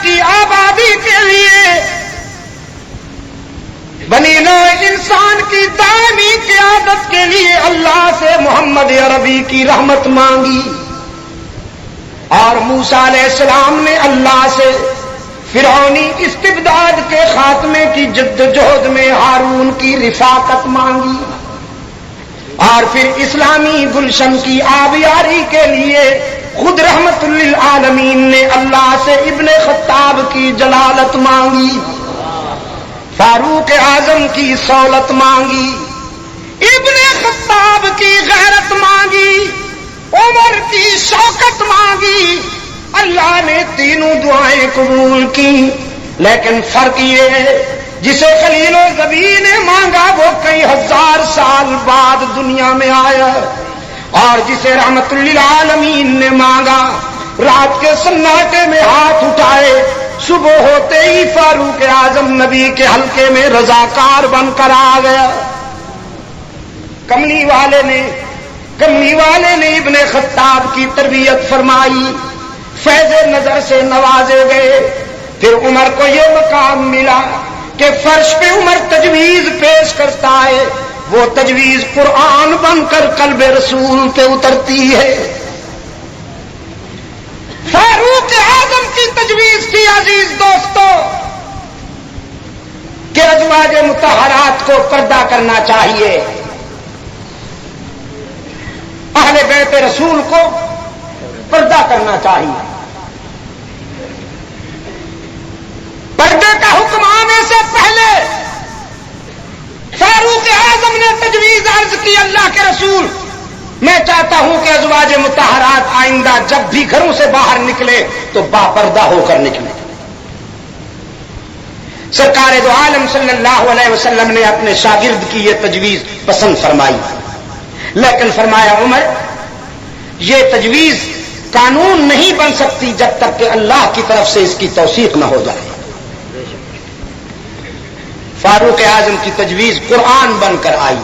کی آبادی کے لیے، بنی نوع انسان کی دائمی قیادت کے لیے اللہ سے محمد عربی کی رحمت مانگی، اور موسیٰ علیہ السلام نے اللہ سے فرعونی استبداد کے خاتمے کی جدوجہد میں ہارون کی رفاقت مانگی، اور پھر اسلامی گلشن کی آبیاری کے لیے خود رحمت للعالمین نے اللہ سے ابن خطاب کی جلالت مانگی، فاروق اعظم کی سہولت مانگی، ابن خطاب کی غیرت مانگی، عمر کی شوکت مانگی۔ اللہ نے تینوں دعائیں قبول کی، لیکن فرق یہ ہے جسے خلیل النبی نے مانگا وہ کئی ہزار سال بعد دنیا میں آیا، اور جسے رحمت للعالمین نے مانگا رات کے سناٹے میں ہاتھ اٹھائے، صبح ہوتے ہی فاروق اعظم نبی کے حلقے میں رضاکار بن کر آ گیا۔ کملی والے نے ابن خطاب کی تربیت فرمائی، فیض نظر سے نوازے گئے۔ پھر عمر کو یہ مقام ملا کہ فرش پہ عمر تجویز پیش کرتا ہے، وہ تجویز قرآن بن کر قلب رسول پہ اترتی ہے۔ فاروق اعظم کی تجویز تھی عزیز دوستو کہ ازواج مطہرات کو پردہ کرنا چاہیے، اہل بیت رسول کو پردہ کرنا چاہیے۔ پردے کا حکم آنے سے پہلے فاروق اعظم نے تجویز عرض کی، اللہ کے رسول میں چاہتا ہوں کہ ازواج مطہرات آئندہ جب بھی گھروں سے باہر نکلے تو باپردہ ہو کر نکلے۔ سرکار دو عالم صلی اللہ علیہ وسلم نے اپنے شاگرد کی یہ تجویز پسند فرمائی، لیکن فرمایا عمر یہ تجویز قانون نہیں بن سکتی جب تک کہ اللہ کی طرف سے اس کی توثیق نہ ہو جائے۔ فاروق اعظم کی تجویز قرآن بن کر آئی،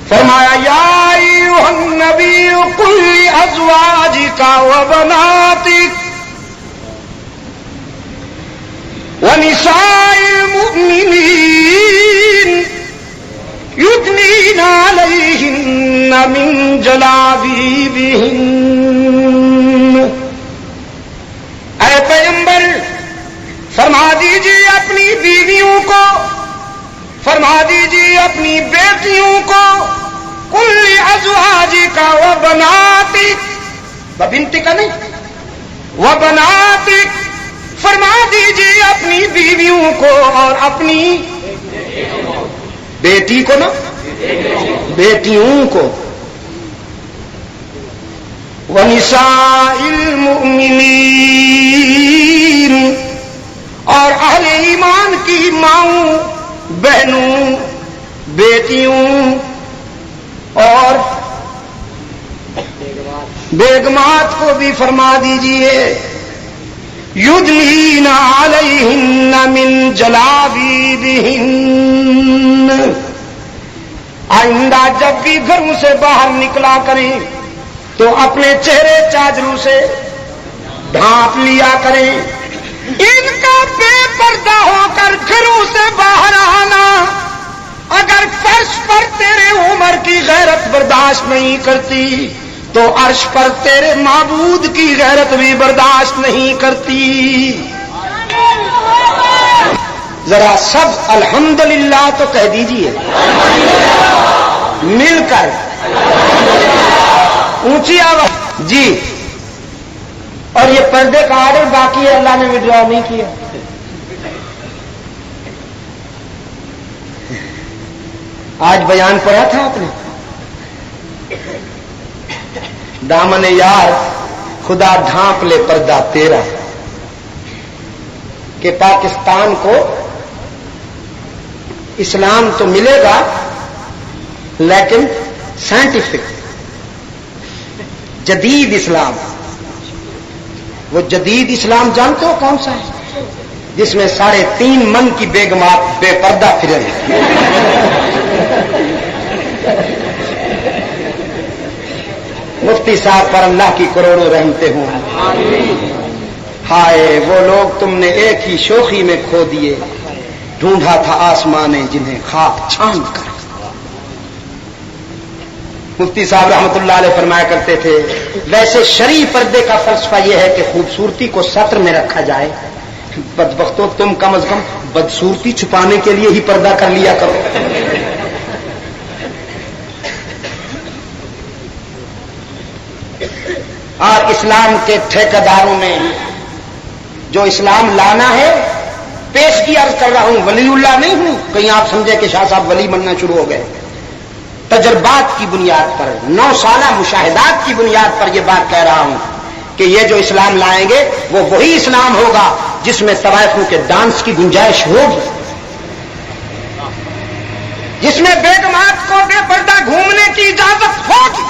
فرمایا یا ایھا النبی قل لازواجک وبناتک ونساء المؤمنین یدنین علیہن من جلابیبہن۔ اے پیغمبر فرما دیجیے اپنی بیویوں کو، فرما دیجیے اپنی بیٹیوں کو، کل ازواجک وبناتک، بنتک نہیں وبناتک، فرما دیجیے اپنی بیویوں کو اور اپنی بیٹی کو نا، بیٹیوں کو، ونساء المؤمنین، اور اہل ایمان کی ماؤں، بہنوں، بیٹیوں اور بیگمات کو بھی فرما دیجئے یدنین علیہن من جلابیبہن، آئندہ جب بھی گھروں سے باہر نکلا کریں تو اپنے چہرے چادروں سے ڈھانپ لیا کریں۔ ان کا بے پردہ ہو کر گھروں سے باہر آنا اگر فرش پر تیرے عمر کی غیرت برداشت نہیں کرتی تو عرش پر تیرے معبود کی غیرت بھی برداشت نہیں کرتی۔ ذرا سب الحمدللہ تو کہہ دیجئے مل کر، اونچی آواز جی۔ اور یہ پردے کا آرڈر باقی ہے، اللہ نے وڈرا نہیں کیا۔ آج بیان پڑھا تھا آپ نے، دامن یار خدا ڈھانپ لے پردہ تیرا، کہ پاکستان کو اسلام تو ملے گا لیکن سائنٹیفک جدید اسلام۔ وہ جدید اسلام جانتے ہو کون سا ہے؟ جس میں 3.5 من کی بیگمات بے پردہ پھریں۔ مفتی صاحب پر اللہ کی کروڑوں رحمتیں ہوں، ہائے وہ لوگ تم نے ایک ہی شوخی میں کھو دیے، ڈھونڈا تھا آسمانے جنہیں خاک چھان کر۔ مفتی صاحب رحمت اللہ علیہ فرمایا کرتے تھے ویسے شرعی پردے کا فلسفہ یہ ہے کہ خوبصورتی کو سطر میں رکھا جائے، بدبختوں تم کم از کم بدصورتی چھپانے کے لیے ہی پردہ کر لیا کرو۔ اور اسلام کے ٹھیکیداروں میں جو اسلام لانا ہے، پیش کی عرض کر رہا ہوں، ولی اللہ نہیں ہوں، کہیں آپ سمجھے کہ شاہ صاحب ولی بننا شروع ہو گئے۔ تجربات کی بنیاد پر، 9 سالہ مشاہدات کی بنیاد پر یہ بات کہہ رہا ہوں کہ یہ جو اسلام لائیں گے وہ وہی اسلام ہوگا جس میں طوائفوں کے ڈانس کی گنجائش ہوگی، جس میں بیگمات کو بے پردہ گھومنے کی اجازت ہوگی،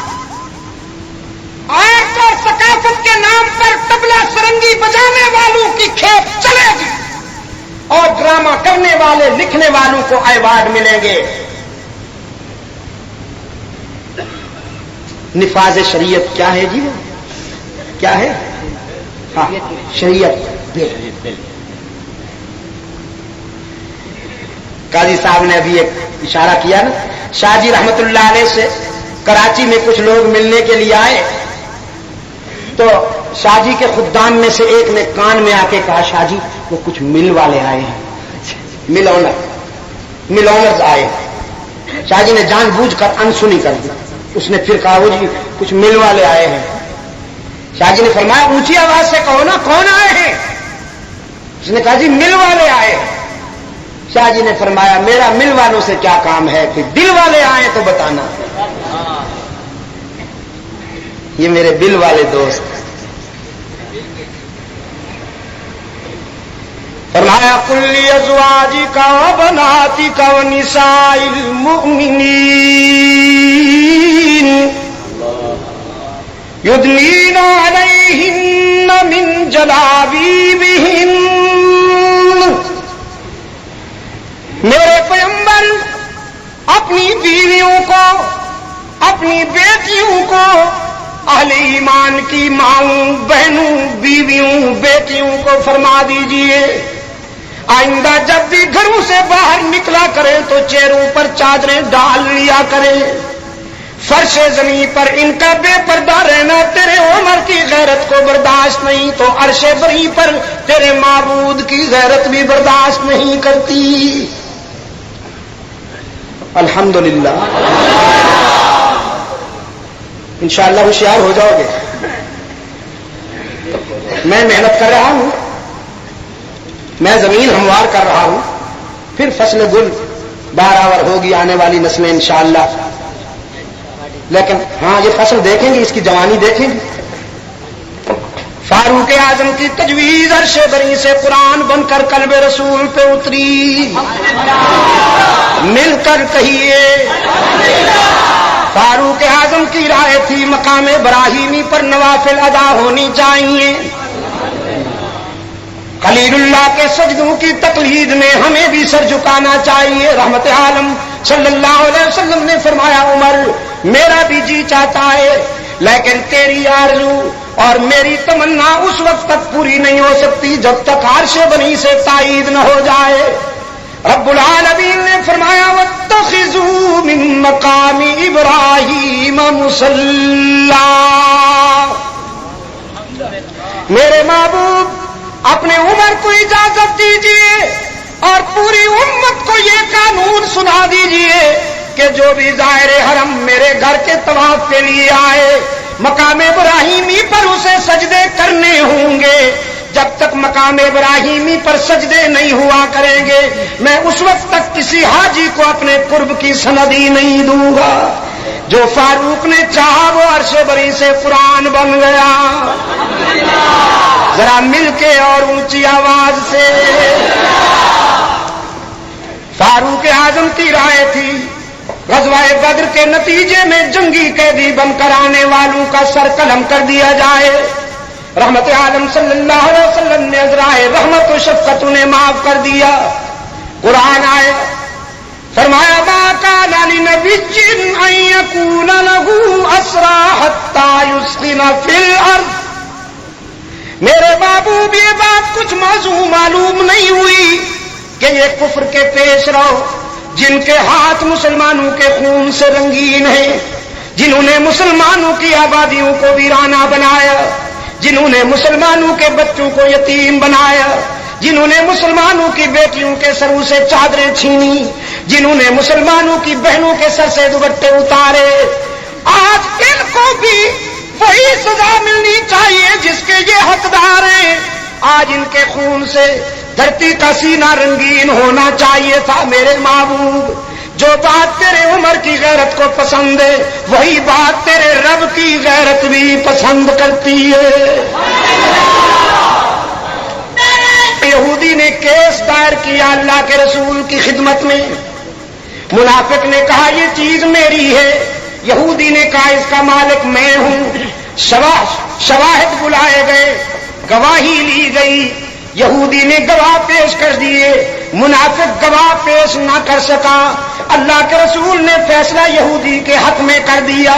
آرٹ اور ثقافت کے نام پر طبلہ سرنگی بجانے والوں کی کھیپ چلے گی، اور ڈرامہ کرنے والے لکھنے والوں کو ایوارڈ ملیں گے۔ نفاذ شریعت کیا ہے جی؟ کیا ہے؟ ہاں شریعت بل۔ قاضی صاحب نے ابھی ایک اشارہ کیا نا، شاہ جی رحمت اللہ علیہ سے کراچی میں کچھ لوگ ملنے کے لیے آئے تو شاہ جی کے خدام میں سے ایک نے کان میں آ کے کہا شاہ جی وہ کچھ مل والے آئے ہیں، مل اونرز آئے۔ شاہ جی نے جان بوجھ کر انسنی کر دی۔ اس نے پھر کہا وہ جی کچھ مل والے آئے ہیں۔ شاہ جی نے فرمایا اونچی آواز سے کہو نا کون آئے ہیں؟ اس نے کہا جی مل والے آئے ہیں۔ شاہ جی نے فرمایا میرا مل والوں سے کیا کام ہے، کہ دل والے آئے تو بتانا۔ یہ میرے دل والے دوست، فرمایا قل لازواجک وبناتک ونساء المؤمنین یدنین علیہن من جلابیبہن۔ میرے پیغمبر اپنی بیویوں کو، اپنی بیٹیوں کو، اہل ایمان کی ماؤں، بہنوں، بیویوں، بیٹیوں کو فرما دیجئے آئندہ جب بھی گھروں سے باہر نکلا کریں تو چہروں پر چادریں ڈال لیا کریں۔ فرش زمین پر ان کا بے پردہ رہنا تیرے عمر کی غیرت کو برداشت نہیں تو عرش بری پر تیرے معبود کی غیرت بھی برداشت نہیں کرتی۔ الحمدللہ، انشاءاللہ ہوشیار ہو جاؤ گے۔ میں محنت کر رہا ہوں، میں زمین ہموار کر رہا ہوں، پھر فصل گل بہراور ہوگی آنے والی نسلیں انشاءاللہ۔ لیکن ہاں یہ فصل دیکھیں گے، اس کی جوانی دیکھیں گے۔ فاروق اعظم کی تجویز عرش بری سے قرآن بن کر قلب رسول پہ اتری، مل کر کہیے فاروق اعظم کی رائے تھی مقام ابراہیمی پر نوافل ادا ہونی چاہیے۔ خلیل اللہ کے سجدوں کی تقلید میں ہمیں بھی سر جھکانا چاہیے۔ رحمت عالم صلی اللہ علیہ وسلم نے فرمایا عمر میرا بھی جی چاہتا ہے لیکن تیری آرزو اور میری تمنا اس وقت تک پوری نہیں ہو سکتی جب تک عرش بنی سے تائید نہ ہو جائے۔ رب العالمین نے فرمایا واتخذوا من مقام ابراہیم مصلی، میرے محبوب اپنے عمر کو اجازت دیجیے اور پوری امت کو یہ قانون سنا دیجیے کہ جو بھی زائر حرم میرے گھر کے طواف کے لیے آئے مقام ابراہیمی پر اسے سجدے کرنے ہوں گے۔ جب تک مقام ابراہیمی پر سجدے نہیں ہوا کریں گے میں اس وقت تک کسی حاجی کو اپنے قرب کی سندی نہیں دوں گا۔ جو فاروق نے چاہا وہ عرش بری سے قرآن بن گیا۔ ذرا مل کے اور اونچی آواز سے، فاروق اعظم کی رائے تھی غزوہ بدر کے نتیجے میں جنگی قیدی بن کر آنے والوں کا سر قلم کر دیا جائے۔ رحمت عالم صلی اللہ علیہ وسلم نے عذرائے رحمت و شفقت انہیں معاف کر دیا۔ قرآن آئے فرمایا ما کان لنبی ان یکون له اسری حتی یسخن فی الارض، میرے محبوب یہ بات کچھ موضوع معلوم نہیں ہوئی کہ یہ کفر کے پیش رو جن کے ہاتھ مسلمانوں کے خون سے رنگین ہیں، جنہوں نے مسلمانوں کی آبادیوں کو ویرانہ بنایا، جنہوں نے مسلمانوں کے بچوں کو یتیم بنایا، جنہوں نے مسلمانوں کی بیٹیوں کے سروں سے چادریں چھینی، جنہوں نے مسلمانوں کی بہنوں کے سر سے دوپٹے اتارے، آج ان کو بھی وہی سزا ملنی چاہیے جس کے یہ حقدار ہیں۔ آج ان کے خون سے دھرتی کا سینہ رنگین ہونا چاہیے تھا میرے محبوب۔ جو بات تیرے عمر کی غیرت کو پسند ہے وہی بات تیرے رب کی غیرت بھی پسند کرتی ہے۔ یہودی نے کیس دائر کیا اللہ کے رسول کی خدمت میں، منافق نے کہا یہ چیز میری ہے، یہودی نے کہا اس کا مالک میں ہوں، شواہد بلائے گئے، گواہی لی گئی، یہودی نے گواہ پیش کر دیے، منافق گواہ پیش نہ کر سکا، اللہ کے رسول نے فیصلہ یہودی کے حق میں کر دیا۔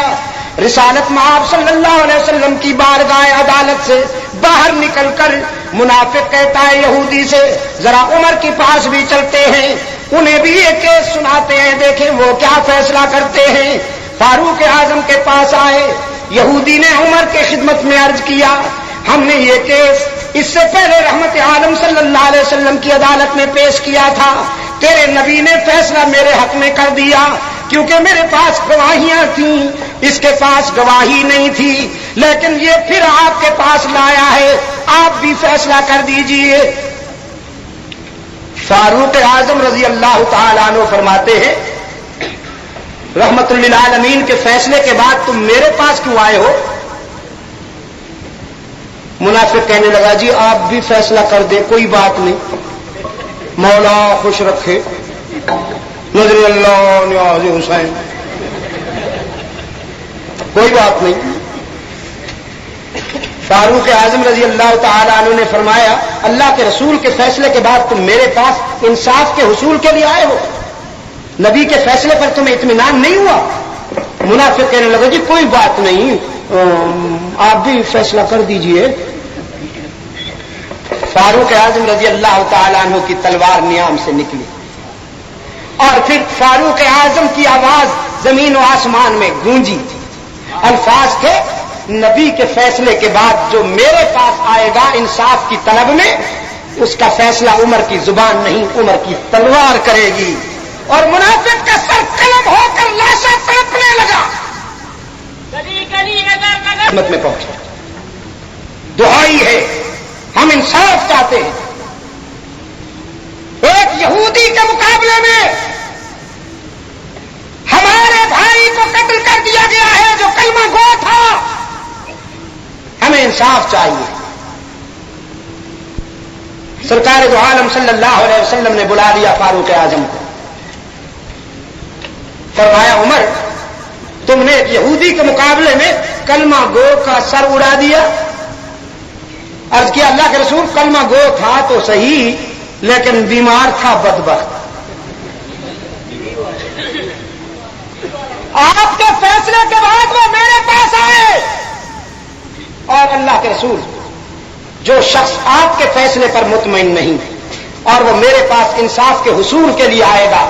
رسالت مآب صلی اللہ علیہ وسلم کی بارگاہ عدالت سے باہر نکل کر منافق کہتا ہے یہودی سے ذرا عمر کے پاس بھی چلتے ہیں، انہیں بھی یہ کیس سناتے ہیں، دیکھیں وہ کیا فیصلہ کرتے ہیں۔ فاروق اعظم کے پاس آئے، یہودی نے عمر کے خدمت میں عرض کیا ہم نے یہ کیس اس سے پہلے رحمت عالم صلی اللہ علیہ وسلم کی عدالت میں پیش کیا تھا، تیرے نبی نے فیصلہ میرے حق میں کر دیا کیونکہ میرے پاس گواہیاں تھیں، اس کے پاس گواہی نہیں تھی، لیکن یہ پھر آپ کے پاس لایا ہے، آپ بھی فیصلہ کر دیجئے۔ فاروق اعظم رضی اللہ تعالیٰ عنہ فرماتے ہیں رحمت للعالمین کے فیصلے کے بعد تم میرے پاس کیوں آئے ہو؟ منافق کہنے لگا جی آپ بھی فیصلہ کر دیں، کوئی بات نہیں، مولا خوش رکھے، نظر اللہ نیاز حسین، کوئی بات نہیں۔ فاروق اعظم رضی اللہ تعالیٰ عنہ نے فرمایا اللہ کے رسول کے فیصلے کے بعد تم میرے پاس انصاف کے حصول کے لیے آئے ہو، نبی کے فیصلے پر تمہیں اطمینان نہیں ہوا؟ منافق کہنے لگا جی کوئی بات نہیں، آپ بھی فیصلہ کر دیجئے۔ فاروق اعظم رضی اللہ تعالیٰ عنہ کی تلوار نیام سے نکلی اور پھر فاروق اعظم کی آواز زمین و آسمان میں گونجی، الفاظ تھے نبی کے فیصلے کے بعد جو میرے پاس آئے گا انصاف کی طلب میں، اس کا فیصلہ عمر کی زبان نہیں عمر کی تلوار کرے گی۔ اور منافق کا سر قلم ہو کر لاشا تڑپنے لگا، قیامت میں پہنچا۔ دعائی ہے، ہم انصاف چاہتے ہیں۔ ایک یہودی کے مقابلے میں ہمارے بھائی کو قتل کر دیا گیا ہے جو کلمہ گو تھا، ہمیں انصاف چاہیے۔ سرکار دو عالم صلی اللہ علیہ وسلم نے بلا لیا فاروق اعظم کو، فرمایا عمر تم نے یہودی کے مقابلے میں کلمہ گو کا سر اڑا دیا۔ عرض کیا اللہ کے رسول کلمہ گو تھا تو صحیح لیکن بیمار تھا بدبخت۔ آپ کے فیصلے کے بعد وہ میرے پاس آئے، اور اللہ کے رسول جو شخص آپ کے فیصلے پر مطمئن نہیں اور وہ میرے پاس انصاف کے حصول کے لیے آئے گا،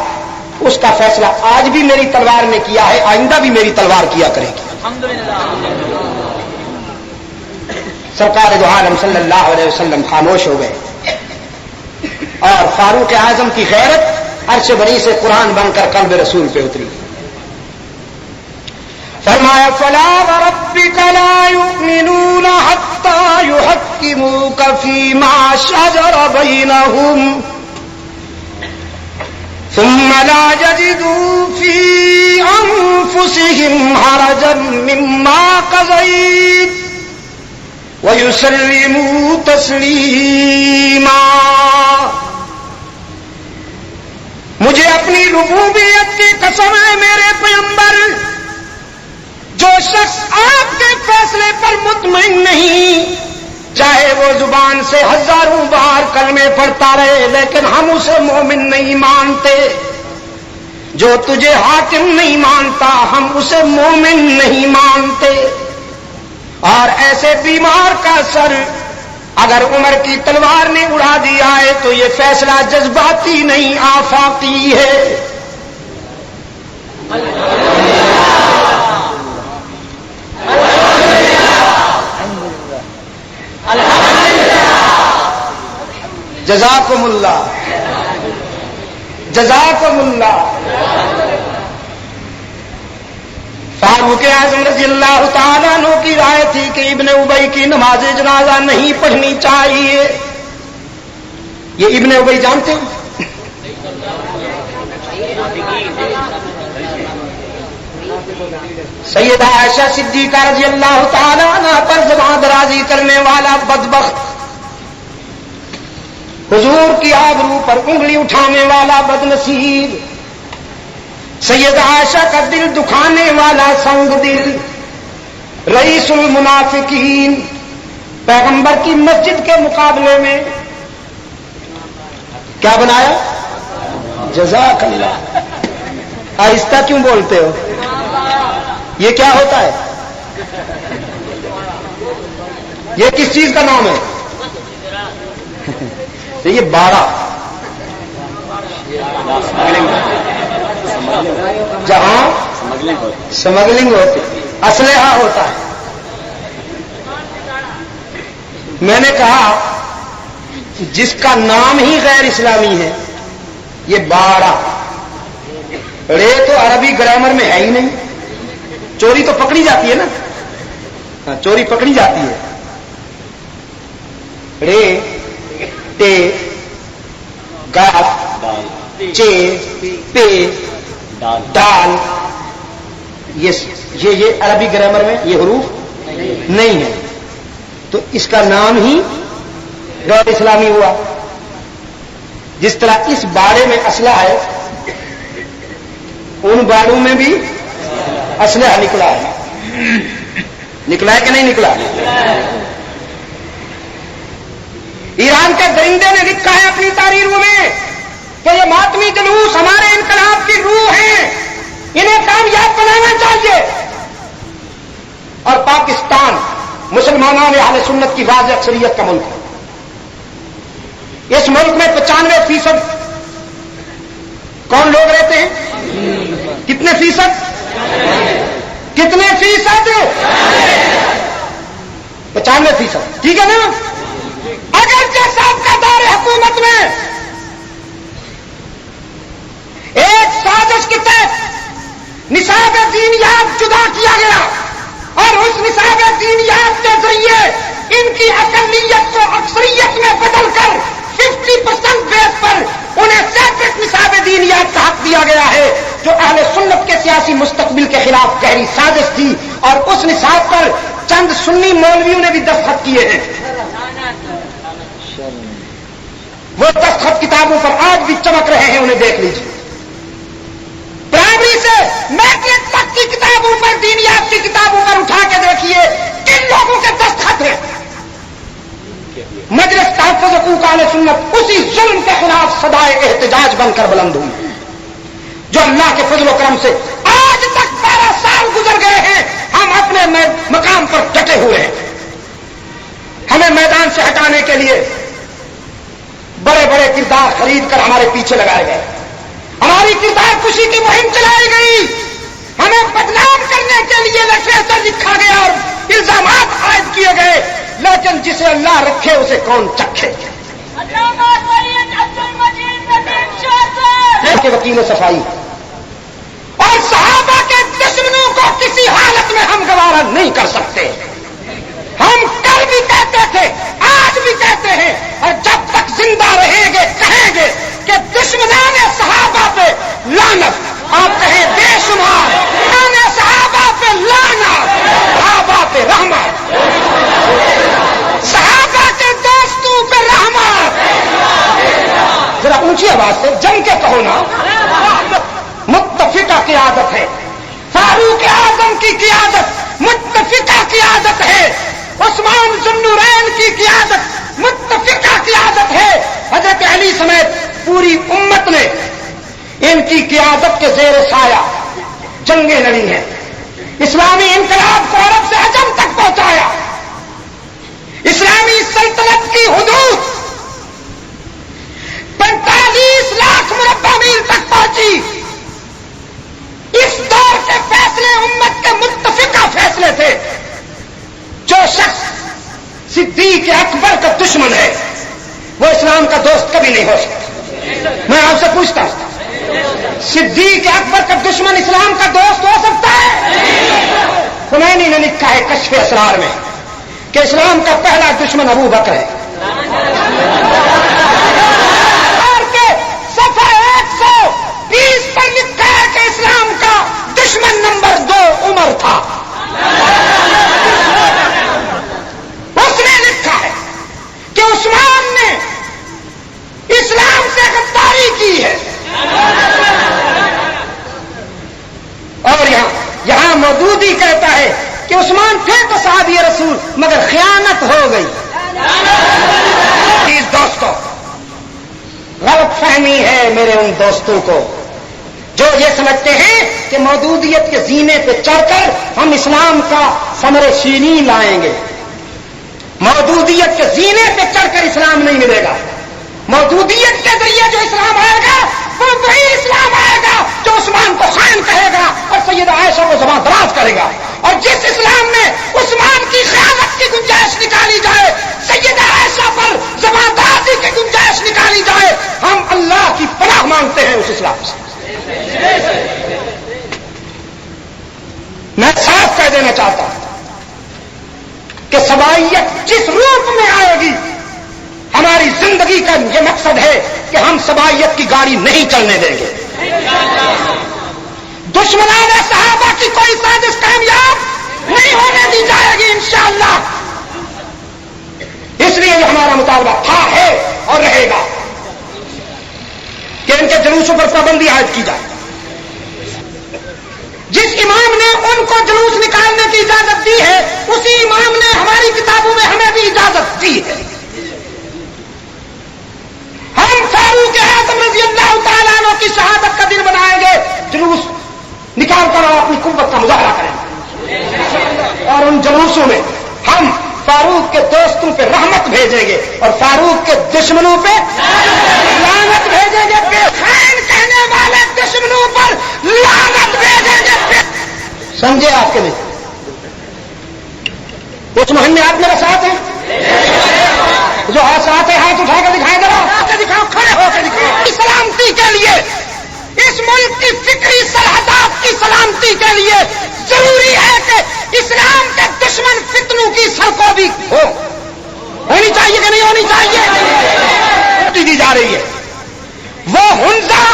اس کا فیصلہ آج بھی میری تلوار نے کیا ہے، آئندہ بھی میری تلوار کیا کرے گی۔ سرکار دو عالم صلی اللہ علیہ وسلم خاموش ہو گئے اور فاروق اعظم کی غیرت عرش بری سے قرآن بن کر قلب رسول پہ اتری۔ فرمایا فلا وربک لا یؤمنون حتی یحکموک فیما شجر بینہم ثم لا يجدوا في أنفسهم حرجا مما قضيت ويسلموا تسليما۔ مجھے اپنی ربوبیت کی قسم ہے میرے پیغمبر، جو شخص آپ کے فیصلے پر مطمئن نہیں چاہے وہ زبان سے ہزاروں بار کلمے پڑھتا رہے لیکن ہم اسے مومن نہیں مانتے، جو تجھے حاکم نہیں مانتا ہم اسے مومن نہیں مانتے۔ اور ایسے بیمار کا سر اگر عمر کی تلوار نے اڑا دیا ہے تو یہ فیصلہ جذباتی نہیں آفاقی ہے. جزاکم اللہ جزاکم اللہ. فاروق اعظم رضی اللہ تعالیٰ عنہ کی رائے تھی کہ ابن ابی کی نماز جنازہ نہیں پڑھنی چاہیے. یہ ابن ابی جانتے ہیں؟ سیدہ عائشہ صدیقہ رضی اللہ تعالیٰ عنہ پر زبان درازی کرنے والا بدبخت، حضور کی آبرو پر انگلی اٹھانے والا بدنصیب، سیدہ عائشہ کا دل دکھانے والا سنگ دل، رئیس المنافقین، پیغمبر کی مسجد کے مقابلے میں کیا بنایا؟ جزاک اللہ. آہستہ کیوں بولتے ہو؟ یہ کیا ہوتا ہے؟ یہ کس چیز کا نام ہے؟ یہ 12 جہاں سمگلنگ ہوتی، اسلحہ ہوتا ہے. میں نے کہا جس کا نام ہی غیر اسلامی ہے، یہ 12 رے تو عربی گرامر میں ہے ہی نہیں. چوری تو پکڑی جاتی ہے نا، چوری پکڑی جاتی ہے. رے، ٹے، گاف، چے، پے، دال، یہ عربی گرامر میں یہ حروف نہیں ہے، تو اس کا نام ہی غیر اسلامی ہوا. جس طرح اس باڑے میں اسلحہ ہے، ان باڑوں میں بھی اسلحہ نکلا ہے. نکلا ہے کہ نہیں نکلا؟ ایران کے درندے نے لکھا ہے اپنی تحریروں میں کہ یہ ماتمی جلوس ہمارے انقلاب کی روح ہیں، انہیں کامیاب بنانا چاہیے. اور پاکستان مسلمانوں اہل سنت کی واضح اکثریت کا ملک ہے. اس ملک میں 95% کون لوگ رہتے ہیں؟ کتنے فیصد؟ کتنے فیصد؟ 95%. ٹھیک ہے نا؟ اگر صاحب کا دار حکومت میں ایک سازش کے تحت نصاب دینیات جدا کیا گیا اور اس نصاب دینیات کے ذریعے ان کی اقلیت کو اکثریت میں بدل کر 50% بیس پر انہیں سیپریٹ نصاب دینیات کا حق دیا گیا ہے، جو اہل سنت کے سیاسی مستقبل کے خلاف گہری سازش تھی. اور اس نصاب پر چند سنی مولویوں نے بھی دستخط کیے ہیں. وہ دستخط کتابوں پر آج بھی چمک رہے ہیں، انہیں دیکھ لیجیے. پرائمری سے میٹرک تک کی کتابوں پر، دینیات کی کتابوں پر اٹھا کے دیکھیے کن لوگوں کے دستخط ہیں. مجلس تحفظ حقوق اہل سنت اسی ظلم کے خلاف صدائے احتجاج بن کر بلند ہوئی، جو اللہ کے فضل و کرم سے آج تک 12 سال گزر گئے ہیں، ہم اپنے مقام پر ڈٹے ہوئے ہیں. ہمیں میدان سے ہٹانے کے لیے بڑے بڑے کردار خرید کر ہمارے پیچھے لگائے گئے، ہماری کردار کشی کی مہم چلائی گئی، ہمیں بدنام کرنے کے لیے لٹریچر لکھا گیا اور الزامات عائد کیے گئے. لیکن جسے اللہ رکھے اسے کون چکھے؟ کے وکیل صفائی اور صحابہ کے دشمنوں کو کسی حالت میں ہم گوارا نہیں کر سکتے. ہم کل بھی کہتے تھے، آج بھی کہتے ہیں، اور جب تک زندہ رہیں گے کہیں گے کہ دشمنان صحابہ پہ لعنت. آپ کہیں بے شمار صحابہ پہ لعنت، صحابہ پہ رحمت، صحابہ کے دوستوں پہ رحمت. ذرا اونچی آواز سے جم کے کہو نا. متفقہ قیادت ہے، فاروق اعظم کی قیادت متفقہ قیادت ہے، عثمان ذو النورین کی قیادت متفقہ قیادت ہے. حضرت علی سمیت پوری امت نے ان کی قیادت کے زیر سایہ جنگیں لڑی ہیں. اسلامی انقلاب کو عرب سے عجم تک پہنچایا، اسلامی سلطنت صدیق اکبر کا دشمن ہے، وہ اسلام کا دوست کبھی نہیں ہو سکتا۔ میں آپ سے پوچھتا ہوں، صدیق اکبر کا دشمن اسلام کا دوست ہو سکتا ہے؟ خمینی نے لکھا ہے کشف اسرار میں کہ اسلام کا پہلا دشمن ابو بکر ہے، اور کہ صفحہ 120 پر لکھا ہے کہ اسلام کا دشمن نمبر 2 عمر تھا۔ اس نے لکھا ہے کہ عثمان نے اسلام سے غداری کی ہے، اور یہاں مودودی کہتا ہے کہ عثمان تھے تو صحابی رسول مگر خیانت ہو گئی۔ دوستوں، غلط فہمی ہے میرے ان دوستوں کو جو یہ سمجھتے ہیں کہ مودودیت کے زینے پہ چڑھ کر ہم اسلام کا ثمر شیریں لائیں گے۔ مودودیت کے زینے پہ چڑھ کر اسلام نہیں ملے گا۔ مودودیت کے ذریعے جو اسلام آئے گا وہ وہی اسلام آئے گا جو عثمان کو خائن کہے گا اور سیدہ عائشہ کو زبان دراز کرے گا، اور جس اسلام میں عثمان کی خیانت کی گنجائش نکالی جائے، سیدہ عائشہ پر زبان درازی کی گنجائش نکالی جائے، ہم اللہ کی پناہ مانگتے ہیں اس اسلام سے۔ میں صاف کہہ دینا چاہتا ہوں کہ سبائیت جس روپ میں آئے گی، ہماری زندگی کا یہ مقصد ہے کہ ہم سبائیت کی گاڑی نہیں چلنے دیں گے۔ دشمنان صحابہ کی کوئی سازش کامیاب نہیں ہونے دی جائے گی انشاءاللہ۔ اس لیے یہ ہمارا مطالبہ تھا، ہے اور رہے گا کہ ان کے جلوسوں پر پابندی عائد کی جائے۔ جس امام نے ان کو جلوس نکالنے کی اجازت دی ہے، اسی امام نے ہماری کتابوں میں ہمیں بھی اجازت دی ہے۔ ہم فاروق اعظم رضی اللہ تعالیٰ عنہ کی شہادت کا دن بنائیں گے، جلوس نکال کر اپنی قوت کا مظاہرہ کریں گے، اور ان جلوسوں میں ہم فاروق کے دوستوں پہ رحمت بھیجیں گے اور فاروق کے دشمنوں پہ لعنت بھیجیں گے، بے خائن کہنے والے دشمنوں پر لعنت بھیجیں گے۔ سمجھے آپ کے نہیں؟ کچھ مہم میں آپ میرے ساتھ ہیں؟ جو ساتھ ہے ہاتھ اٹھا کر دکھائے، ذرا دکھاؤ، کھڑے ہو کے دکھاؤ۔ سلامتی کے لیے، اس ملک کی فکری سرحدات کی سلامتی کے لیے ضروری ہے کہ اسلام کے دشمن فتنوں کی سڑکوں بھی ہونی چاہیے کہ نہیں ہونی چاہیے؟ دی جا رہی ہے۔ وہ ہنزا،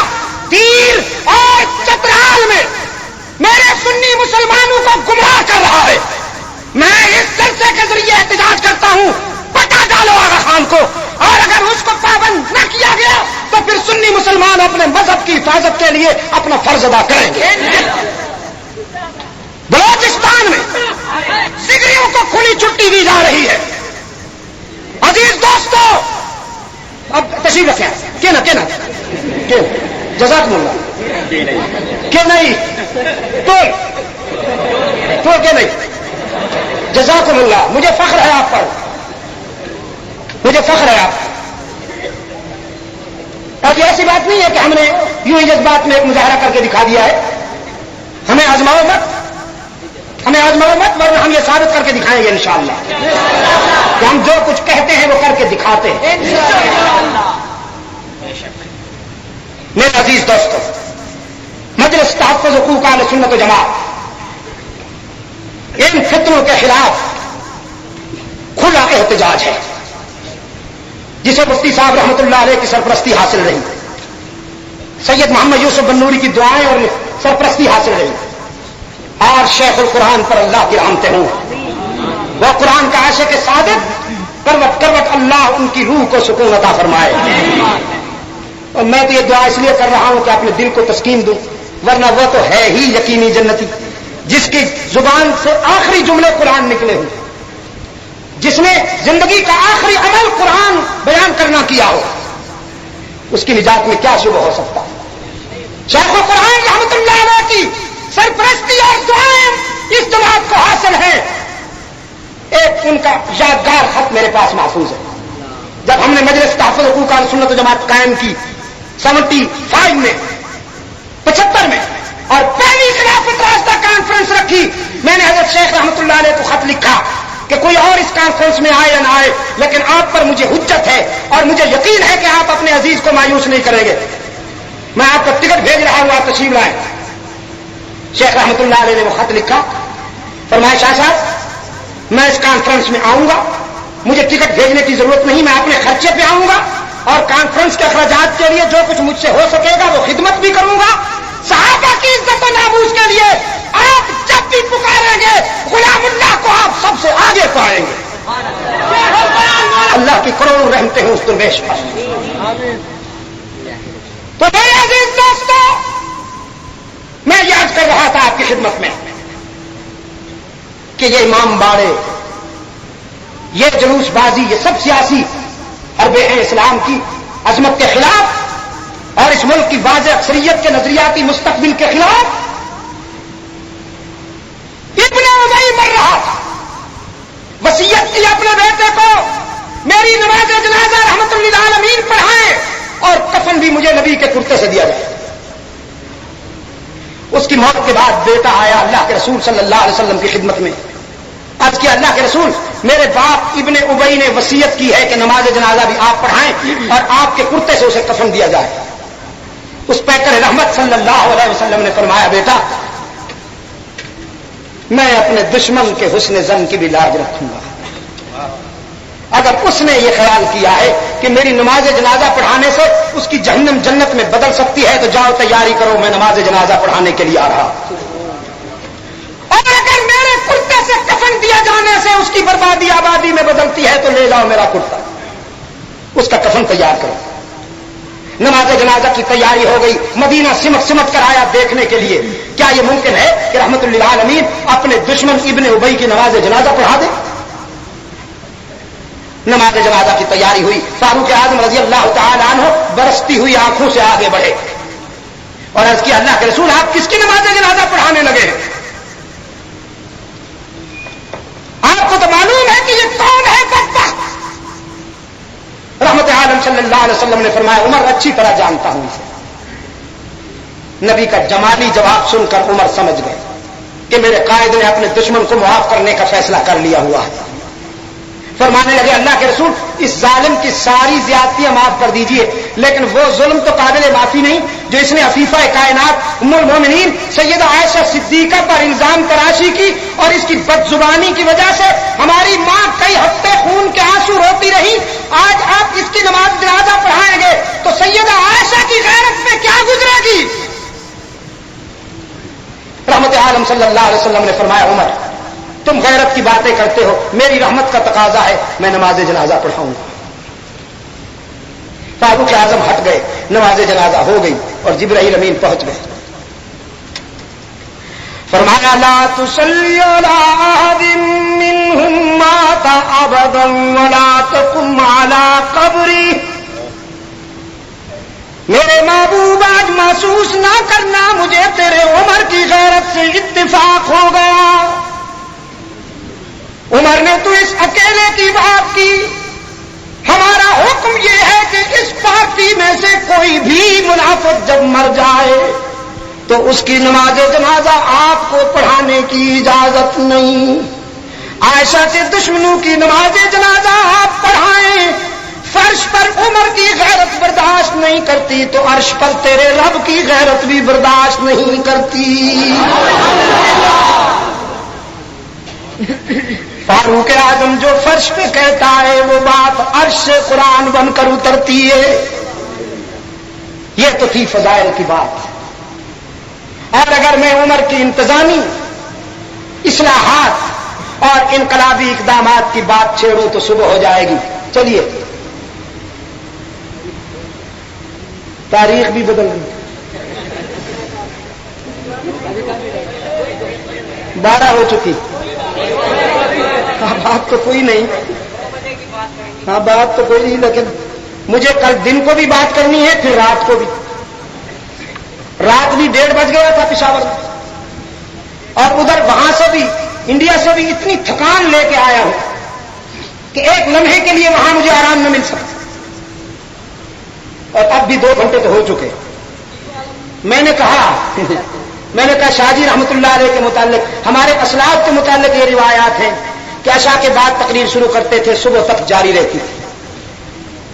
تیر اور چترال میں میرے سنی مسلمانوں کو گمراہ کر رہا ہے۔ میں اس جلسے کے ذریعے احتجاج کرتا ہوں، پٹا ڈالو آغا خان کو، اور اگر اس کو پابند نہ کیا گیا تو پھر سنی مسلمان اپنے مذہب کی حفاظت کے لیے اپنا فرض ادا کریں گے۔ بلوچستان میں سگریوں کو کھلی چھٹی دی جا رہی ہے۔ عزیز دوستو، اب تشریف رکھیں، کہنا جزاکم اللہ، کہ نہیں تو کہ نہیں، جزاکم اللہ، مجھے فخر ہے آپ پر، مجھے فخر ہے آپ۔ اور یہ ایسی بات نہیں ہے کہ ہم نے یوں ہی جذبات میں ایک مظاہرہ کر کے دکھا دیا ہے۔ ہمیں آزماؤ مت، ورنہ ہم یہ ثابت کر کے دکھائیں گے انشاءاللہ کہ ہم جو کچھ کہتے ہیں وہ کر کے دکھاتے ہیں۔ میرے عزیز دوستو، مجلس تحفظ حقوق اہل سنت و جماعت ان فتنوں کے خلاف کھلا احتجاج ہے، جسے مفتی صاحب رحمۃ اللہ علیہ کی سرپرستی حاصل رہی، سید محمد یوسف بنوری کی دعائیں اور سرپرستی حاصل رہی، اور شیخ القرآن پر اللہ کی رحمتیں ہوں۔ وہ قرآن کا عاشق صادق، کروٹ کروٹ اللہ ان کی روح کو سکون عطا فرمائے۔ اور میں تو یہ دعا اس لیے کر رہا ہوں کہ اپنے دل کو تسکین دوں، ورنہ وہ تو ہے ہی یقینی جنتی، جس کی زبان سے آخری جملے قرآن نکلے ہوں، جس نے زندگی کا آخری عمل قرآن بیان کرنا کیا ہو، اس کی نجات میں کیا شبہ ہو سکتا ہے؟ شیخ القرآن رحمۃ اللہ علیہ کی سرپرستی اور دعائیں اس جماعت کو حاصل ہیں۔ ایک ان کا یادگار خط میرے پاس محفوظ ہے۔ جب ہم نے مجلس تحفظ حقوق اہل سنت و جماعت قائم کی 75 میں 75 میں اور پہلی خلافت راستہ کانفرنس رکھی، میں نے حضرت شیخ رحمۃ اللہ علیہ کو خط لکھا کہ کوئی اور اس کانفرنس میں آئے یا نہ آئے، لیکن آپ پر مجھے حجت ہے اور مجھے یقین ہے کہ آپ اپنے عزیز کو مایوس نہیں کریں گے۔ میں آپ کو ٹکٹ بھیج رہا ہوں، آپ تشریف لائیں۔ شیخ رحمت اللہ علیہ نے وہ خط لکھا، فرمایا شاہ صاحب میں اس کانفرنس میں آؤں گا، مجھے ٹکٹ بھیجنے کی ضرورت نہیں، میں اپنے خرچے پہ آؤں گا اور کانفرنس کے اخراجات کے لیے جو کچھ مجھ سے ہو سکے گا وہ خدمت بھی کروں گا۔ صحابہ کی عزت و ناموس کے لیے آپ جب بھی پکاریں گے غلام اللہ کو آپ سب سے آگے پائیں گے۔ اللہ کی کروڑوں رحمتیں ہیں اس درویش پر۔ تو میرے عزیز دوستو، میں یہ عرض کر رہا تھا آپ کی خدمت میں کہ یہ امام باڑے، یہ جلوس بازی، یہ سب سیاسی حربے ہیں اسلام کی عظمت کے خلاف اور اس ملک کی واضح اکثریت کے نظریاتی مستقبل کے خلاف۔ ابن ابی مر رہا تھا، وصیت کی اپنے بیٹے کو میری نماز جنازہ رحمت للعالمین پڑھائیں اور کفن بھی مجھے نبی کے کرتے سے دیا جائے۔ اس کی موت کے بعد بیٹا آیا اللہ کے رسول صلی اللہ علیہ وسلم کی خدمت میں، عرض کیا اللہ کے رسول میرے باپ ابن ابی نے وصیت کی ہے کہ نماز جنازہ بھی آپ پڑھائیں اور آپ کے کرتے سے اسے کفن دیا جائے۔ اس پیکر رحمت صلی اللہ علیہ وسلم نے فرمایا بیٹا میں اپنے دشمن کے حسن ظن کی بھی لاج رکھوں گا، اگر اس نے یہ خیال کیا ہے کہ میری نماز جنازہ پڑھانے سے اس کی جہنم جنت میں بدل سکتی ہے تو جاؤ تیاری کرو، میں نماز جنازہ پڑھانے کے لیے آ رہا ہوں۔ اور اگر میرے کرتے سے کفن دیا جانے سے اس کی بربادی آبادی میں بدلتی ہے تو لے جاؤ میرا کرتا، اس کا کفن تیار کرو۔ نماز جنازہ کی تیاری ہو گئی، مدینہ سمٹ سمٹ کر آیا دیکھنے کے لیے۔ کیا یہ ممکن ہے کہ رحمت للعالمین اپنے دشمن ابن ابی کی نماز جنازہ پڑھا دے؟ نماز جنازہ کی تیاری ہوئی، فاروق اعظم رضی اللہ تعالی عنہ برستی ہوئی آنکھوں سے آگے بڑھے اور عرض کیا اللہ کے رسول آپ کس کی نماز جنازہ پڑھانے لگے ہیں؟ آپ کو تو معلوم ہے کہ یہ کون ہے بدبخت؟ رحمت عالم صلی اللہ علیہ وسلم نے فرمایا عمر اچھی طرح جانتا ہوں اسے۔ نبی کا جمالی جواب سن کر عمر سمجھ گئے کہ میرے قائد نے اپنے دشمن کو معاف کرنے کا فیصلہ کر لیا ہوا ہے۔ فرمانے لگے اللہ کے رسول اس ظالم کی ساری زیادتیاں معاف کر دیجئے، لیکن وہ ظلم تو قابل معافی نہیں جو اس نے عفیفہ کائنات ام المومنین سیدہ عائشہ صدیقہ پر الزام تراشی کی اور اس کی بد زبانی کی وجہ سے ہماری ماں کئی ہفتے خون کے آنسو روتی رہی۔ آج آپ اس کی نماز جنازہ پڑھائیں گے تو سیدہ عائشہ کی غیرت میں کیا گزرے گی؟ رحمت عالم صلی اللہ علیہ وسلم نے فرمایا عمر تم غیرت کی باتیں کرتے ہو، میری رحمت کا تقاضا ہے میں نماز جنازہ پڑھاؤں گا۔ فاروق اعظم ہٹ گئے، نماز جنازہ ہو گئی اور جبرائیل امین پہنچ گئے۔ فرمایا لا تصلی علی احد منهم مات ابدا ولا تقم علی قبری۔ میرے محبوب آج محسوس نہ کرنا مجھے تیرے عمر کی غیرت سے اتفاق ہو گیا۔ عمر نے تو اس اکیلے کی بات کی، ہمارا حکم یہ ہے کہ اس پارٹی میں سے کوئی بھی منافق جب مر جائے تو اس کی نماز جنازہ آپ کو پڑھانے کی اجازت نہیں۔ عائشہ کے دشمنوں کی نماز جنازہ آپ پڑھائیں، فرش پر عمر کی غیرت برداشت نہیں کرتی تو عرش پر تیرے رب کی غیرت بھی برداشت نہیں کرتی۔ فاروق اعظم جو فرش پہ کہتا ہے وہ بات عرش سے قرآن بن کر اترتی ہے۔ یہ تو تھی فضائل کی بات۔ اور اگر میں عمر کی انتظامی اصلاحات اور انقلابی اقدامات کی بات چھیڑوں تو صبح ہو جائے گی۔ چلیے تاریخ بھی بدل گئی، 12 ہو چکی۔ بات تو کوئی نہیں، ہاں بات تو کوئی نہیں، لیکن مجھے کل دن کو بھی بات کرنی ہے پھر رات کو بھی۔ رات بھی 1:30 بج گیا تھا پشاور میں اور ادھر وہاں سے بھی انڈیا سے بھی اتنی تھکان لے کے آیا ہوں کہ ایک لمحے کے لیے وہاں مجھے آرام نہ مل سکتا، اور اب بھی 2 گھنٹے تو ہو چکے۔ میں نے کہا شاہ جی رحمت اللہ علیہ کے متعلق ہمارے اسلاف کے متعلق یہ روایات ہیں کہ عشاء کے بعد تقریر شروع کرتے تھے، صبح تک جاری رہتی تھی.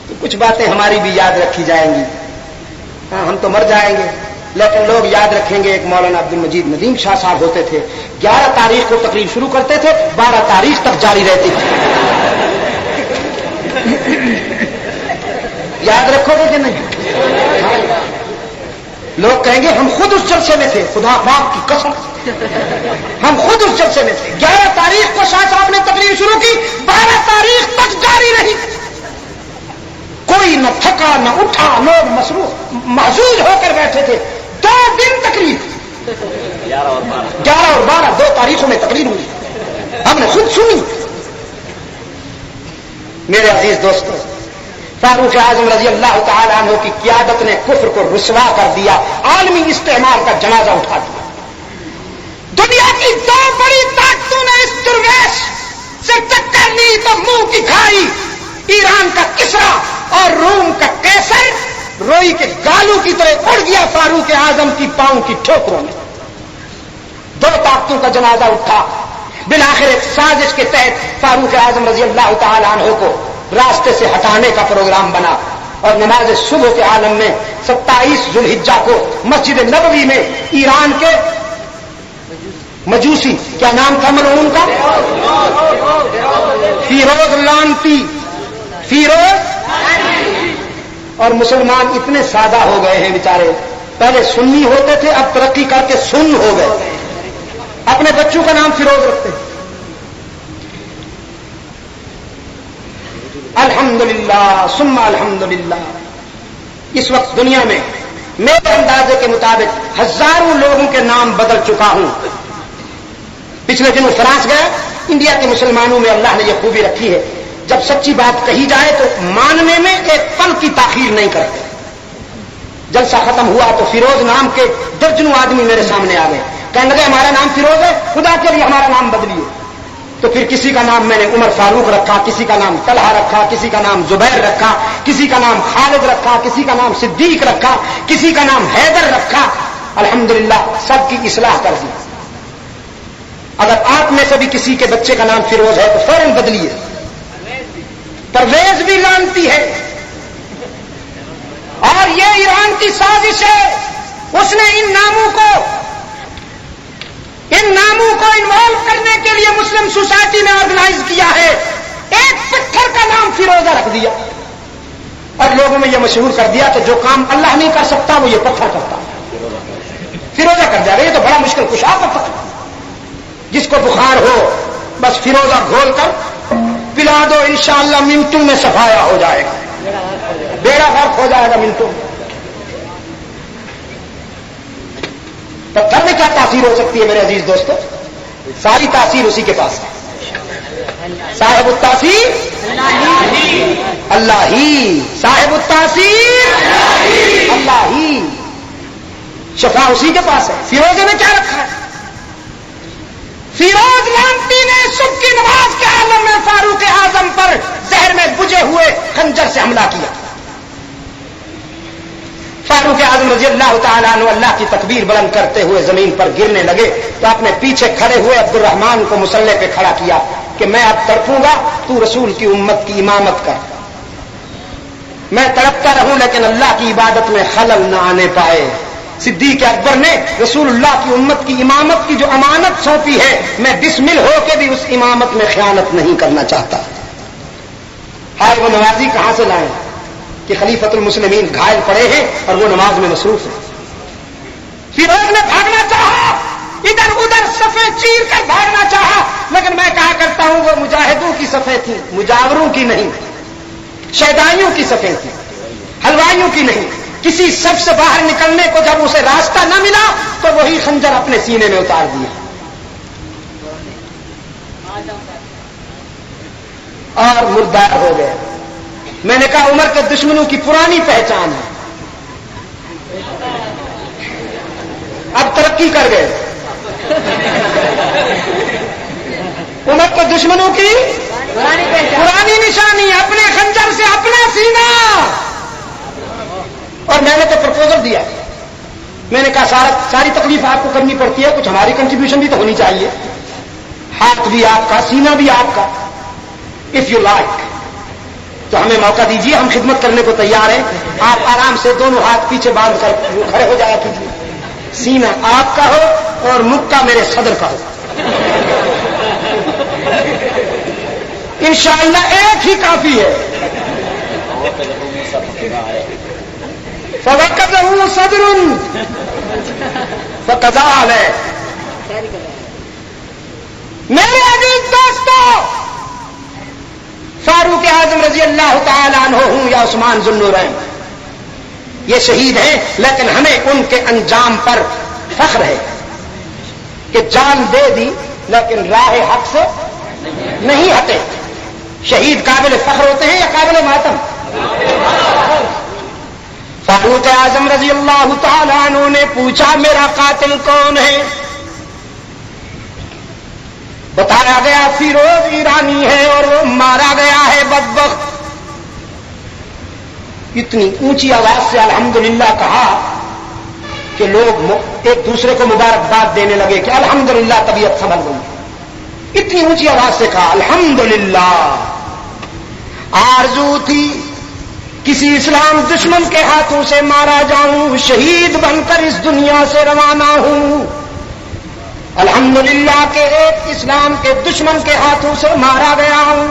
تو کچھ باتیں ہماری بھی یاد رکھی جائیں گی. ہاں ہم تو مر جائیں گے لیکن لوگ یاد رکھیں گے. ایک مولانا عبد المجید ندیم شاہ صاحب ہوتے تھے، 11 تاریخ کو تقریر شروع کرتے تھے، 12 تاریخ تک جاری رہتی تھی. یاد رکھو گے کہ نہیں؟ لوگ کہیں گے ہم خود اس جلسے میں تھے، خدا باپ کی قسم ہم خود اس جلسے میں تھے. 11 تاریخ کو شاہ صاحب نے تقریر شروع کی، 12 تاریخ تک جاری رہی. کوئی نہ تھکا نہ اٹھا، لوگ مصروف محظوظ ہو کر بیٹھے تھے. 2 دن تقریر، 11 اور 12 2 تاریخوں میں تقریر ہوئی، ہم نے خود سنی. میرے عزیز دوستو، فاروق اعظم رضی اللہ تعالی عنہ کی قیادت نے کفر کو رسوا کر دیا، عالمی استعمار کا جنازہ اٹھا دیا. دنیا کی 2 بڑی طاقتوں نے اس درویش سے ٹکر لی تو منہ کی کھائی. ایران کا کسرا اور روم کا قیصر روئی کے گالو کی طرح اڑ گیا فاروق اعظم کی پاؤں کی ٹھوکروں میں. 2 طاقتوں کا جنازہ اٹھا. بالآخر ایک سازش کے تحت فاروق اعظم رضی اللہ تعالی عنہ کو راستے سے ہٹانے کا پروگرام بنا اور نماز صبح کے عالم میں 27 ذوالحجہ کو مسجد نبوی میں ایران کے مجوسی، کیا نام تھا ملعون کا؟ فیروز لانتی، فیروز. اور مسلمان اتنے سادہ ہو گئے ہیں بیچارے، پہلے سنی ہوتے تھے اب ترقی کر کے سن ہو گئے، اپنے بچوں کا نام فیروز رکھتے ہیں. الحمدللہ ثم الحمدللہ. اس وقت دنیا میں میرے اندازے کے مطابق ہزاروں لوگوں کے نام بدل چکا ہوں. پچھلے دنوں فرانس گیا. انڈیا کے مسلمانوں میں اللہ نے یہ خوبی رکھی ہے، جب سچی بات کہی جائے تو ماننے میں ایک پل کی تاخیر نہیں کرتے. جلسہ ختم ہوا تو فیروز نام کے درجنوں آدمی میرے سامنے آ گئے، کہنے لگے ہمارا نام فیروز ہے، خدا کے لیے ہمارا نام بدلیے. تو پھر کسی کا نام میں نے عمر فاروق رکھا، کسی کا نام طلحہ رکھا، کسی کا نام زبیر رکھا، کسی کا نام خالد رکھا، کسی کا نام صدیق رکھا، کسی کا نام حیدر رکھا. الحمدللہ سب کی اصلاح کر دی. اگر آپ میں سے بھی کسی کے بچے کا نام فیروز ہے تو فوراً بدلیے. پرویز بھی لانتی ہے اور یہ ایران کی سازش ہے. اس نے ان ناموں کو انوالو کرنے کے لیے مسلم سوسائٹی نے آرگنائز کیا ہے. ایک پتھر کا نام فیروزہ رکھ دیا اور لوگوں میں یہ مشہور کر دیا کہ جو کام اللہ نہیں کر سکتا وہ یہ پتھر کرتا، فیروزہ کر جائے گا. یہ تو بڑا مشکل کشا پتھر. جس کو بخار ہو بس فیروزہ گھول کر پلا دو، انشاءاللہ منٹوں میں صفایا ہو جائے گا، بیڑا غرق ہو جائے گا منٹوں میں. پتھر میں کیا تاثیر ہو سکتی ہے میرے عزیز دوستو؟ ساری تاثیر اسی کے پاس ہے. صاحب التاثیر اللہ ہی، صاحب التاثیر اللہ ہی. شفا اسی کے پاس ہے. فیروزے میں کیا رکھا ہے؟ فیروز لانتی نے صبح کی نماز کے عالم میں فاروق اعظم پر زہر میں بجے ہوئے خنجر سے حملہ کیا. فاروق اعظم رضی اللہ تعالیٰ عنہ اللہ کی تکبیر بلند کرتے ہوئے زمین پر گرنے لگے تو اپنے پیچھے کھڑے ہوئے عبد الرحمان کو مسلح پہ کھڑا کیا کہ میں اب تڑپوں گا، تو رسول کی امت کی امامت کر. میں تڑپتا رہوں لیکن اللہ کی عبادت میں خلل نہ آنے پائے. صدیق اکبر نے رسول اللہ کی امت کی امامت کی جو امانت سونپی ہے، میں بسمل ہو کے بھی اس امامت میں خیانت نہیں کرنا چاہتا. ہائے وہ نمازی کہاں سے لائیں کہ خلیفۃ المسلمین گھائل پڑے ہیں اور وہ نماز میں مصروف ہیں. فیروز نے بھاگنا چاہا، ادھر ادھر صفیں چیر کر بھاگنا چاہا، لیکن میں کہا کرتا ہوں وہ مجاہدوں کی صفیں تھیں، مجاوروں کی نہیں، شیدائیوں کی صفیں تھیں، حلوائیوں کی نہیں. کسی سب سے باہر نکلنے کو جب اسے راستہ نہ ملا تو وہی خنجر اپنے سینے میں اتار دیا اور مردار ہو گئے. میں نے کہا عمر کے دشمنوں کی پرانی پہچان ہے، اب ترقی کر گئے. عمر کے دشمنوں کی پرانی نشانی، اپنے خنجر سے اپنا سینہ. اور میں نے تو پرپوزل دیا، میں نے کہا ساری تکلیف آپ کو کرنی پڑتی ہے، کچھ ہماری کنٹریبیوشن بھی تو ہونی چاہیے. ہاتھ بھی آپ کا، سینہ بھی آپ کا. اف یو لائک تو ہمیں موقع دیجیے، ہم خدمت کرنے کو تیار ہیں. آپ آرام سے دونوں ہاتھ پیچھے باندھ کر کھڑے ہو جایا کیجیے. سینہ آپ کا ہو اور مکہ میرے صدر کا ہو. انشاءاللہ ایک ہی کافی ہے. فَوَقَّدَهُ صَدْرٌ فَقَضَى عَلَيْهِ. میرے عزیز دوستو، فاروق اعظم رضی اللہ تعالیٰ عنہ ہوں یا عثمان ذو النورین، یہ شہید ہیں، لیکن ہمیں ان کے انجام پر فخر ہے کہ جان دے دی لیکن راہ حق سے نہیں ہٹے. شہید قابل فخر ہوتے ہیں یا قابل ماتم؟ فاروق اعظم رضی اللہ تعالیٰ عنہ نے پوچھا میرا قاتل کون ہے؟ بتایا گیا فیروز ایرانی ہے اور وہ مارا گیا ہے بدبخت. اتنی اونچی آواز سے الحمدللہ کہا کہ لوگ ایک دوسرے کو مبارکباد دینے لگے کہ الحمدللہ طبیعت سنبھل گئی. اتنی اونچی آواز سے کہا الحمدللہ. آرزو تھی کسی اسلام دشمن کے ہاتھوں سے مارا جاؤں، شہید بن کر اس دنیا سے روانہ ہوں. الحمدللہ کہ ایک اسلام کے دشمن کے ہاتھوں سے مارا گیا ہوں.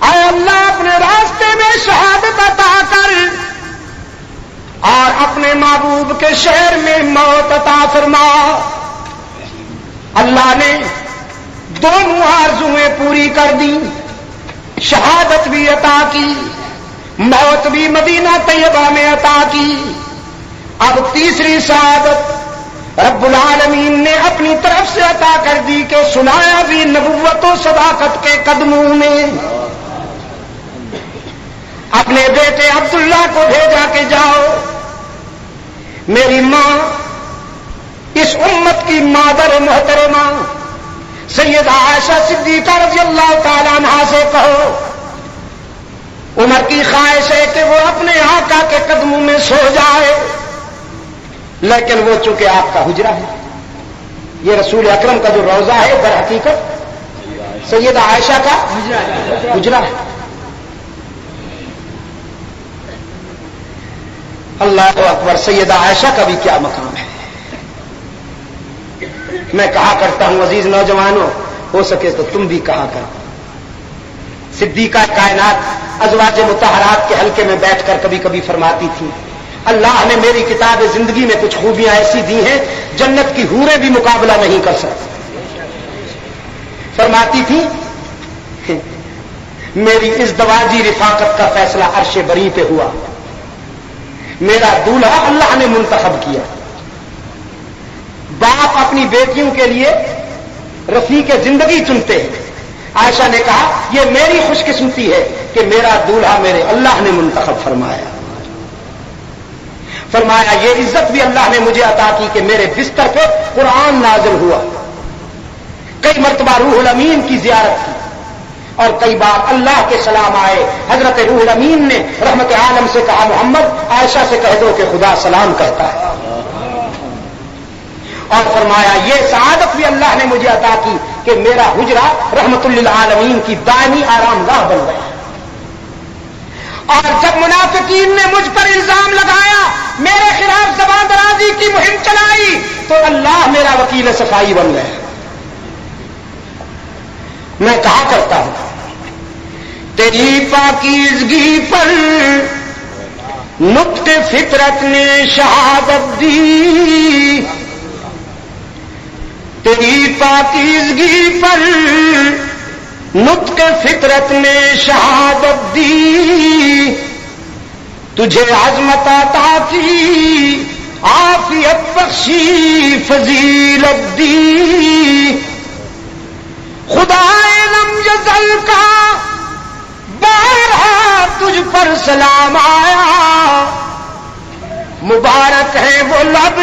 اے اللہ اپنے راستے میں شہادت عطا کر اور اپنے محبوب کے شہر میں موت عطا فرما. اللہ نے دونوں آرزویں پوری کر دی، شہادت بھی عطا کی، موت بھی مدینہ طیبہ میں عطا کی. اب تیسری سعادت رب العالمین نے اپنی طرف سے عطا کر دی کہ سنایا بھی نبوت و صداقت کے قدموں میں. اپنے بیٹے عبداللہ کو بھیجا کہ جاؤ میری ماں اس امت کی مادر محترمہ سیدہ عائشہ صدیقہ رضی اللہ تعالیٰ عنہا سے کہو عمر کی خواہش ہے کہ وہ اپنے آقا کے قدموں میں سو جائے، لیکن وہ چونکہ آپ کا حجرہ ہے، یہ رسول اکرم کا جو روضہ ہے در حقیقت سیدہ عائشہ کا حجرہ ہے. اللہ اکبر. سیدہ عائشہ کا بھی کیا مقام ہے. میں کہا کرتا ہوں عزیز نوجوانوں، ہو سکے تو تم بھی کہا کرو. صدیقہ کائنات ازواج مطہرات کے حلقے میں بیٹھ کر کبھی کبھی فرماتی تھی اللہ نے میری کتاب زندگی میں کچھ خوبیاں ایسی دی ہیں جنت کی حوریں بھی مقابلہ نہیں کر سکتی. فرماتی تھی میری اس دواجی رفاقت کا فیصلہ عرش بری پہ ہوا، میرا دولہا اللہ نے منتخب کیا. باپ اپنی بیٹیوں کے لیے رفیق زندگی چنتے ہیں. عائشہ نے کہا یہ میری خوش قسمتی ہے کہ میرا دولہا میرے اللہ نے منتخب فرمایا. فرمایا یہ عزت بھی اللہ نے مجھے عطا کی کہ میرے بستر پہ قرآن نازل ہوا. کئی مرتبہ روح الامین کی زیارت کی اور کئی بار اللہ کے سلام آئے. حضرت روح الامین نے رحمت عالم سے کہا محمد عائشہ سے کہہ دو کہ خدا سلام کہتا ہے. اور فرمایا یہ سعادت بھی اللہ نے مجھے عطا کی کہ میرا حجرہ رحمت للعالمین کی دائمی آرام گاہ بن گیا. اور جب منافقین نے مجھ پر الزام لگایا، میرے خلاف زبان درازی کی مہم چلائی، تو اللہ میرا وکیل صفائی بن گیا. میں کہا کرتا ہوں تیری پاکیزگی پر نطق فطرت نے شہادت دی، تیری پاکیزگی پر نطق فطرت نے شہادت دی، تجھے عظمت عطا کی عافیت بخشی فضیلت دی. خدائے لم یزل کا بارہا تجھ پر سلام آیا، مبارک ہے وہ لب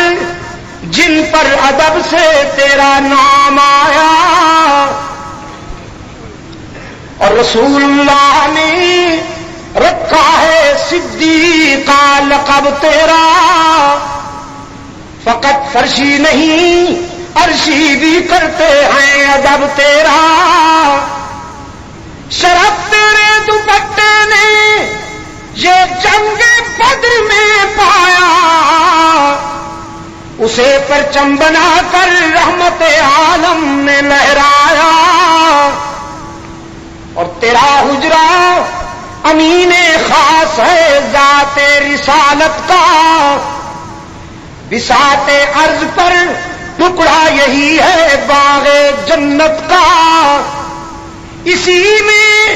جن پر ادب سے تیرا نام آیا. اور رسول اللہ نے رکھا ہے صدیق کا لقب تیرا، فقط فرشی نہیں عرشی بھی کرتے ہیں ادب تیرا، شرف تیرے دوپٹے نے یہ جنگ بدر میں پایا، اسے پرچم بنا کر رحمت عالم نے لہرایا، اور تیرا حجرہ امین خاص ہے ذات رسالت کا، بساط عرض پر ٹکڑا یہی ہے باغ جنت کا، اسی میں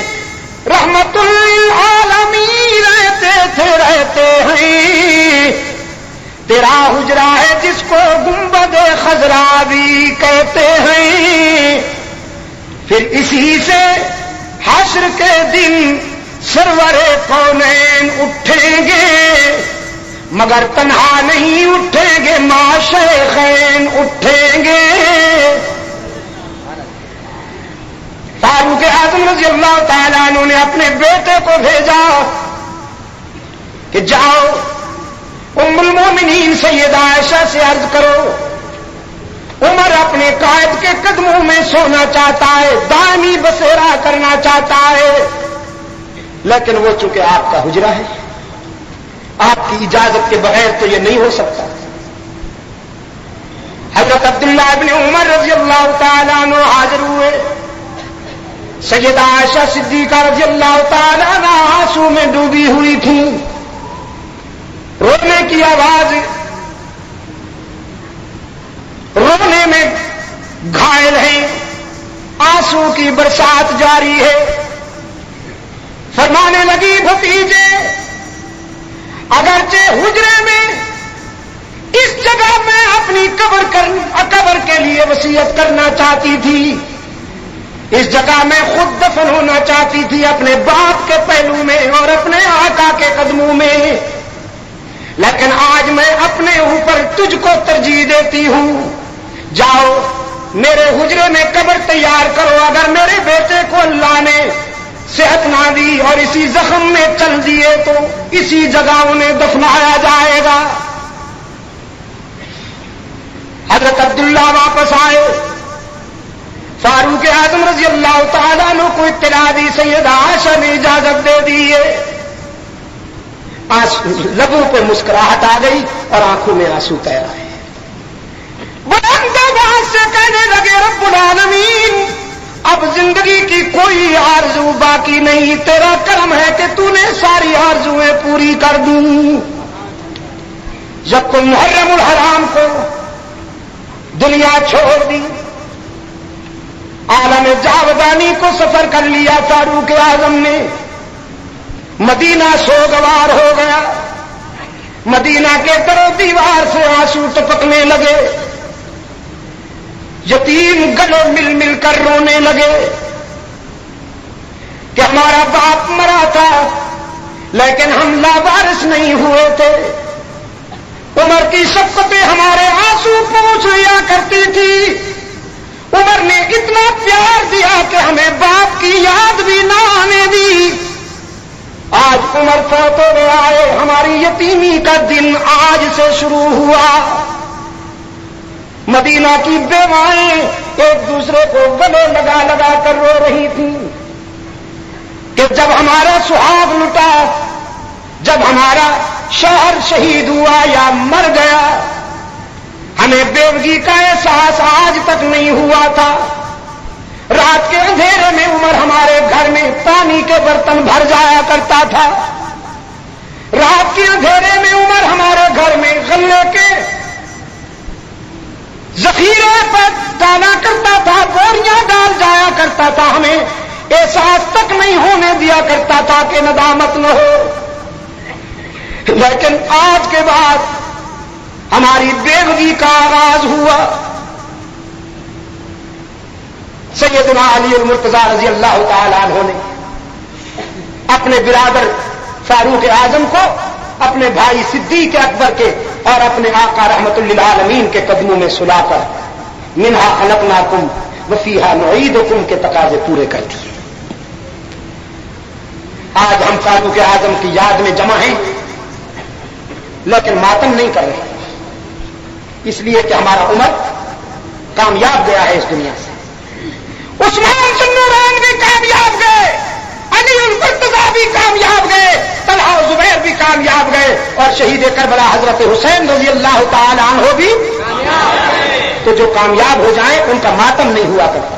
رحمت للعالمین رہتے ہیں، تیرا حجرہ ہے جس کو گنبد خضرا بھی کہتے ہیں، پھر اسی سے حشر کے دن سرور کونین اٹھیں گے، مگر تنہا نہیں اٹھیں گے، معشیخین اٹھیں گے۔ فاروق اعظم رضی اللہ تعالیٰ عنہ نے اپنے بیٹے کو بھیجا کہ جاؤ ام المومنین سیدہ عائشہ سے عرض کرو، عمر اپنے قائد کے قدموں میں سونا چاہتا ہے، دائمی بسیرا کرنا چاہتا ہے، لیکن وہ چونکہ آپ کا حجرہ ہے، آپ کی اجازت کے بغیر تو یہ نہیں ہو سکتا۔ حضرت عبداللہ ابن عمر رضی اللہ تعالیٰ عنہ حاضر ہوئے، سیدہ عائشہ صدیقہ رضی اللہ تعالیٰ عنہ آنسو میں ڈوبی ہوئی تھی، رونے کی آواز، رونے میں گھائل ہیں، آنسو کی برسات جاری ہے، فرمانے لگی بھتیجے اگرچہ حجرے میں اس جگہ میں اپنی قبر کے لیے وصیت کرنا چاہتی تھی، اس جگہ میں خود دفن ہونا چاہتی تھی اپنے باپ کے پہلو میں اور اپنے آقا کے قدموں میں، لیکن آج میں اپنے اوپر تجھ کو ترجیح دیتی ہوں، جاؤ میرے حجرے میں قبر تیار کرو، اگر میرے بیٹے کو اللہ نے صحت نہ دی اور اسی زخم میں چل دیے تو اسی جگہ انہیں دفنایا جائے گا۔ حضرت عبداللہ واپس آئے، فاروق اعظم رضی اللہ تعالیٰ عنہ کو اطلاع دی، سیدہ عائشہ نے اجازت دے دی ہے، لبوں پہ مسکراہٹ آ گئی اور آنکھوں میں آنسو تیر آئے، بلند آواز سے کہنے لگے رب العالمین اب زندگی کی کوئی آرزو باقی نہیں، تیرا کرم ہے کہ تو نے ساری آرزویں پوری کر دوں۔ جب تم محرم الحرام کو دنیا چھوڑ دی، عالم جاودانی کو سفر کر لیا فاروق اعظم نے، مدینہ سوگوار ہو گیا، مدینہ کے در و دیوار سے آنسو ٹپکنے لگے، یتیم گلے مل مل کر رونے لگے کہ ہمارا باپ مرا تھا لیکن ہم لاوارث نہیں ہوئے تھے، عمر کی شفقتیں ہمارے آنسو پوچھ لیا کرتی تھی، عمر نے اتنا پیار دیا کہ ہمیں باپ کی یاد بھی نہ آنے دی، آج عمر فوت ہو گیا ہے، ہماری یتیمی کا دن آج سے شروع ہوا۔ مدینہ کی بیوائیں ایک دوسرے کو گلے لگا لگا کر رو رہی تھیں کہ جب ہمارا سہاگ لٹا، جب ہمارا شوہر شہید ہوا یا مر گیا، ہمیں بیوگی کا احساس آج تک نہیں ہوا تھا۔ رات کے اندھیرے میں عمر ہمارے گھر میں پانی کے برتن بھر جایا کرتا تھا، رات کے اندھیرے میں عمر ہمارے گھر میں غلے کے ذخیرے پر ڈالا کرتا تھا، بوریاں ڈال جایا کرتا تھا، ہمیں احساس تک نہیں ہونے دیا کرتا تھا کہ ندامت نہ ہو، لیکن آج کے بعد ہماری بیوگی کا آغاز ہوا۔ سیدنا علی المرتضیٰ رضی اللہ تعالیٰ عنہ نے اپنے برادر فاروق اعظم کو اپنے بھائی صدیق اکبر کے اور اپنے آقا رحمت للعالمین کے قدموں میں سلا کر منہا خلقناکم وفیہا نعیدکم کے تقاضے پورے کر دیے۔ آج ہم فاروق اعظم کی یاد میں جمع ہیں لیکن ماتم نہیں کر رہے، اس لیے کہ ہمارا عمر کامیاب گیا ہے اس دنیا سے. عثمان ذوالنورین بھی کامیاب گئے, علی المرتضیٰ بھی کامیاب گئے, طلحہ و زبیر بھی کامیاب گئے, اور شہید کربلا حضرت حسین رضی اللہ تعالی عنہ بھی. تو جو کامیاب ہو جائیں ان کا ماتم نہیں ہوا کرتا.